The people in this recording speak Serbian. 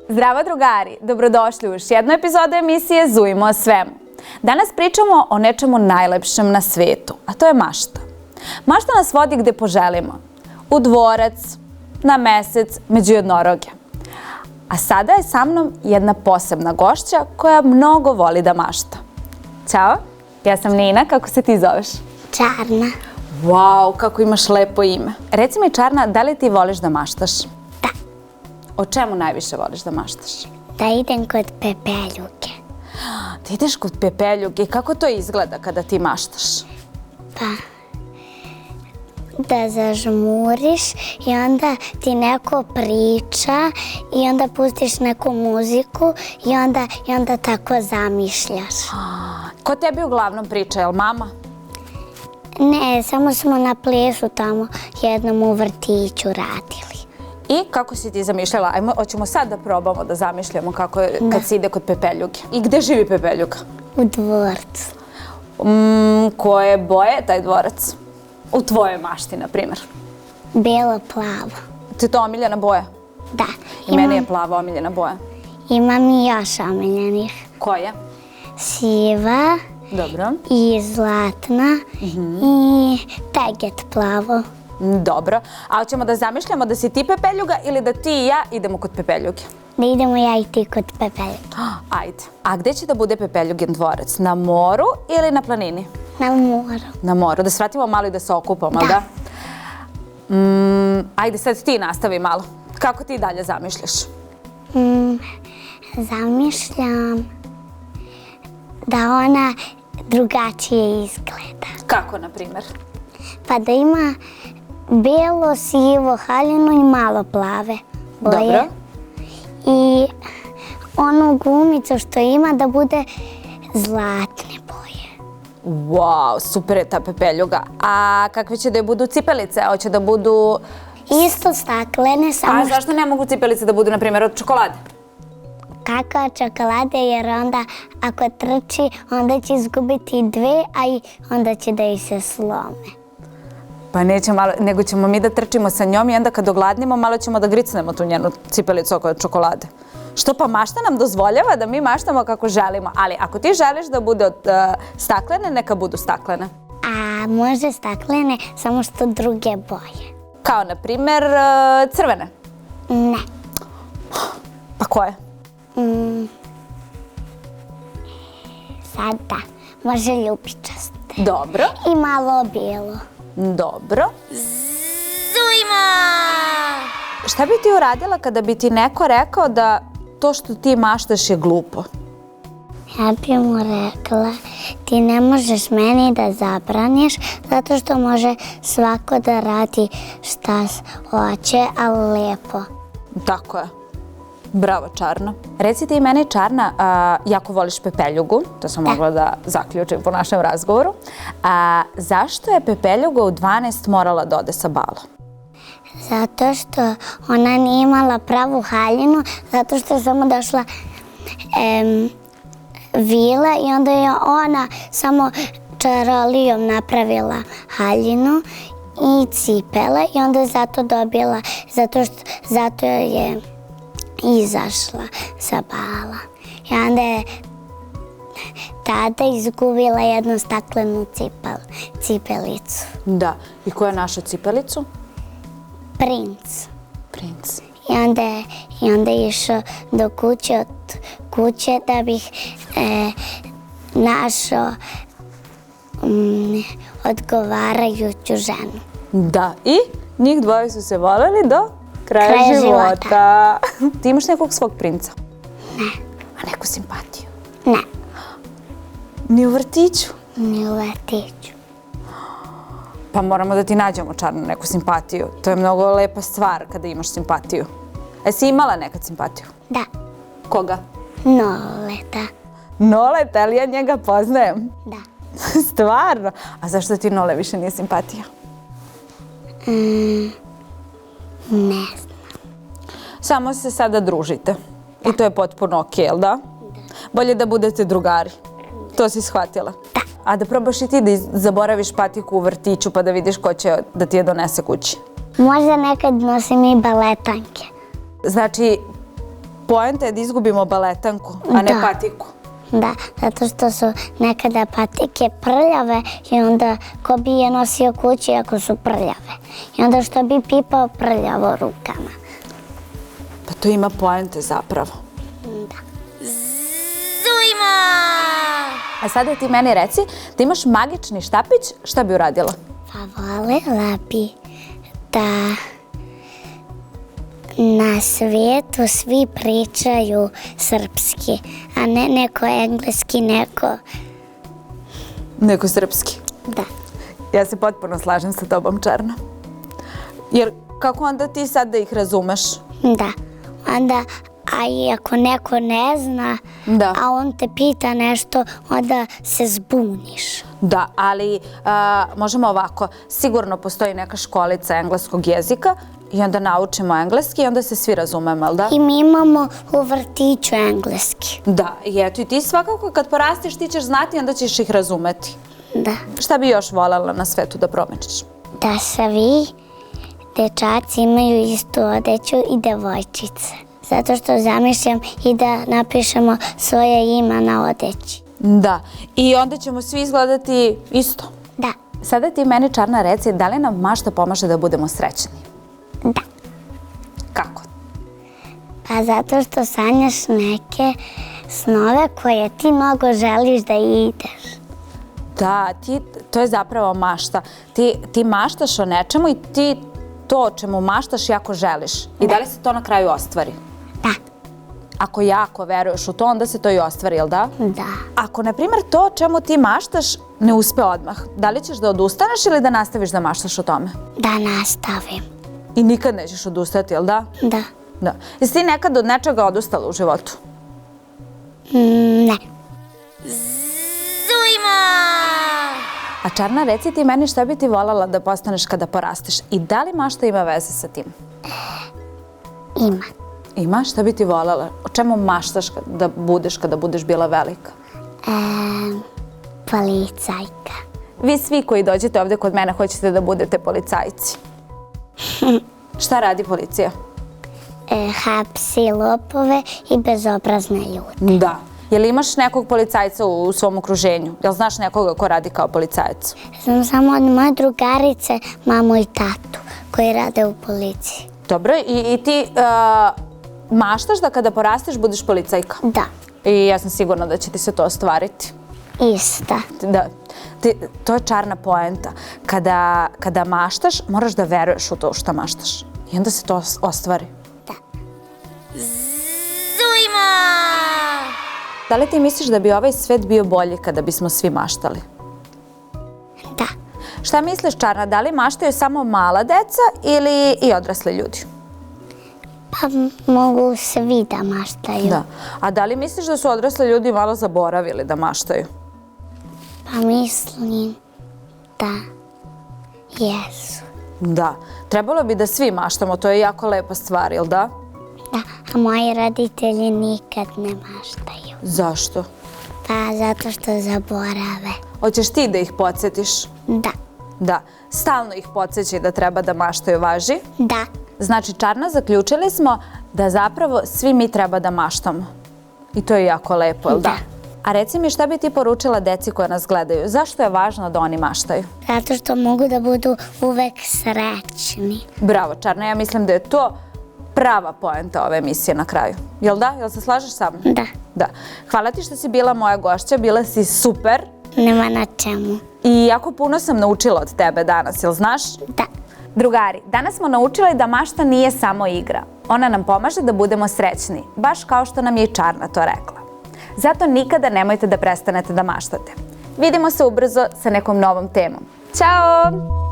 Zdravo drugari, dobrodošli u još jednu epizodu emisije Zujmo o svemu. Danas pričamo o nečemu najlepšem na svetu, a to je mašta. Mašta nas vodi gde poželimo. U dvorac, na mesec, među jednoroge. A sada je sa mnom jedna posebna gošća koja mnogo voli da mašta. Ćao, ja sam Nina, kako se ti zoveš? Čarna. Wow, kako imaš lepo ime. Reci mi, Čarna, da li ti voliš da maštaš? Da. O čemu najviše voliš da maštaš? Da idem kod Pepeljuge. Ti ideš kod Pepeljuge i kako to izgleda kada ti maštaš? Pa, da zažmuriš i onda ti neko priča i onda pustiš neku muziku i onda tako zamišljaš. Ko tebi uglavnom priča, jel mama? Ne, samo smo na plesu tamo jednom u vrtiću radili. I kako si ti zamišljala? Ajmo, hoćemo sad da probamo da zamišljamo kako je kad se ide kod Pepeljuge. I gde živi Pepeljuga? U dvorcu. Koje boje je taj dvorac? U tvojoj mašti, na primjer. Belo-plavo. Ti je to omiljena boja? Da. I meni je plava omiljena boja. Imam i još omiljenih. Koja? Siva. Dobro. I zlatna i teget plavo. Dobro. A hoćemo da zamišljamo da si ti Pepeljuga ili da ti i ja idemo kod Pepeljuge? Da idemo ja i ti kod Pepeljuge. Ajde. A gde će da bude Pepeljugin dvorac? Na moru ili na planini? Na moru. Na moru. Da svratimo malo i da se okupamo, da? Ajde, sad ti nastavi malo. Kako ti dalje zamišljaš? Zamišljam da ona drugačije izgleda. Kako, na primjer? Pa da ima belo, sivo, haljinu i malo plave boje. Dobro. I onu gumicu što ima da bude zlatne boje. Wow, super je ta Pepeljuga. A kakve će da je budu cipelice? Hoće da budu... Isto staklene, samo A zašto ne mogu cipelice da budu, na primjer, od čokolade? kakao čokolade, jer onda ako trči, onda će izgubiti dve, a i onda će da ih se slome. Pa neće malo, nego ćemo mi da trčimo sa njom i onda kad ogladnimo, malo ćemo da gricnemo tu njenu cipelicu oko čokolade. Što pa mašta nam dozvoljava da mi maštamo kako želimo, ali ako ti želiš da bude od staklene, neka budu staklene. A može staklene, samo što druge boje. Kao, na primjer, crvene. Ne. Pa koje? Sad da. Može ljubičaste. Dobro. I malo bijelo. Dobro. Zujmo! Šta bi ti uradila kada bi ti neko rekao da to što ti maštaš je glupo? Ja bi mu rekla, ti ne možeš meni da zabraniš, zato što može svako da radi šta hoće, ali lepo. Tako je. Bravo, Čarna. Reci ti i meni, Čarna, jako voliš Pepeljugu, to sam mogla da zaključim po našem razgovoru. Zašto je Pepeljuga u 12 morala da ode sa bala? Zato što ona nije imala pravu haljinu, zato što je samo došla vila i onda je ona samo čarolijom napravila haljinu i cipele i onda je zato dobila, zato je izašla sa bala. I onda je tada izgubila jednu staklenu cipelicu. Da. I ko je našao cipelicu? Princ. Princ. I onda je išao do kuće, od kuće da bih našao odgovarajuću ženu. Da. I njih dvoje su se voljeli do kraja života. Ti imaš nekog svog princa? Ne. A neku simpatiju? Ne. Ni u vrtiću? Ni u vrtiću. Pa moramo da ti nađemo, Čarna, neku simpatiju. To je mnogo lepa stvar kada imaš simpatiju. Jesi imala nekad simpatiju? Da. Koga? Noleta. Noleta, ali ja njega poznajem. Da. Stvarno? A zašto ti Nole više nije simpatija? Ne znam. Samo se sada družite. I to je potpuno okej, jel da? Bolje da budete drugari. To si shvatila? Da. a da probaš i ti da zaboraviš patiku u vrtiću pa da vidiš ko će da ti je donese kući. Možda nekad nosim i baletanke. Znači, poenta je da izgubimo baletanku, a ne patiku. Da, zato što su nekada patike prljave i onda ko bi je nosio kući ako su prljave. I onda što bi pipao prljavo rukama. Pa to ima poente zapravo. Da. Zujmo! A sada ti meni reci da imaš magični štapić, šta bi uradila? Pa volela bi da na svijetu svi pričaju srpski, a ne neko engleski, Neko srpski. Da. Ja se potpuno slažem sa tobom, Čarna. Jer kako onda ti sad da ih razumeš? Da. Onda, a i ako neko ne zna, Da. a on te pita nešto, onda se zbuniš. Da, ali možemo ovako, sigurno postoji neka školica engleskog jezika i onda naučimo engleski i onda se svi razumemo, jel da? I mi imamo u vrtiću engleski. Da, i eto i ti svakako kad porastiš ti ćeš znati i onda ćeš ih razumeti. Da. Šta bi još voljela na svetu da promeniš? Da svi dečaci imaju istu odeću i devojčice. Zato što zamišljam i da napišemo svoje ime na odeći. Da, i onda ćemo svi izgledati isto. Da. Sada ti meni, Čarna, reci, da li nam mašta pomaže da budemo srećni? Da. Kako? Pa zato što sanjaš neke snove koje ti mnogo želiš da ideš. Da, to je zapravo mašta. Ti maštaš o nečemu i ti to o čemu maštaš jako želiš. I da li se to na kraju ostvari? Da. Ako jako veruješ u to, onda se to i ostvari, jel da? Da. Ako, na primjer, to o čemu ti maštaš ne uspe odmah, da li ćeš da odustaneš ili da nastaviš da maštaš o tome? Da nastavim. I nikad nećeš odustati, jel da? Da. Da. Jesi ti nekad od nečega odustala u životu? Ne. Zujmo! A Čarna, reci ti meni šta bi ti voljela da postaneš kada porasteš i da li mašta ima veze sa tim? Ima. Ima? Šta bi ti voljela? O čemu maštaš da budeš kada budeš bila velika? Policajka. Vi svi koji dođete ovdje kod mene hoćete da budete policajci. Šta radi policija? Hapsi lopove i bezobrazne ljude. Da. Je li imaš nekog policajca u svom okruženju? Jel znaš nekoga ko radi kao policajac? Znam samo od moje drugarice, mamu i tatu, koji rade u policiji. Dobro, i ti maštaš da kada porasteš budeš policajka? Da. I ja sam sigurna da će ti se to ostvariti. Ista. Da. To je čarna poenta. Kada maštaš, moraš da veruješ u to što maštaš. I onda se to ostvari. Da. Zujmo! Da li ti misliš da bi ovaj svet bio bolji kada bismo svi maštali? Da. Šta misliš, Čarna, da li maštaju samo mala deca ili i odrasli ljudi? Pa mogu svi da maštaju. Da. A da li misliš da su odrasli ljudi malo zaboravili da maštaju? Pa mislim da jesu. Da. Trebalo bi da svi maštamo, to je jako lepa stvar, jel da? Da, a moji roditelji nikad ne maštaju. Zašto? Pa zato što zaborave. Hoćeš ti da ih podsjetiš? Da. Da. Stalno ih podsjećaj da treba da maštaju, važi? Da. Znači, Čarna, zaključili smo da zapravo svi mi treba da maštamo. I to je jako lepo, jel da? A reci mi šta bi ti poručila deci koja nas gledaju? Zašto je važno da oni maštaju? Zato što mogu da budu uvek srećni. Bravo, Čarna, ja mislim da je to prava poenta ove emisije na kraju. Jel da? Jel se slažeš sa mnom? Da. Da. Hvala ti što si bila moja gošća, bila si super. Nema na čemu. I jako puno sam naučila od tebe danas, jel znaš? Da. Drugari, danas smo naučili da mašta nije samo igra. Ona nam pomaže da budemo srećni, baš kao što nam je i Čarna to rekla. Zato nikada nemojte da prestanete da maštate. Vidimo se ubrzo sa nekom novom temom. Ćao!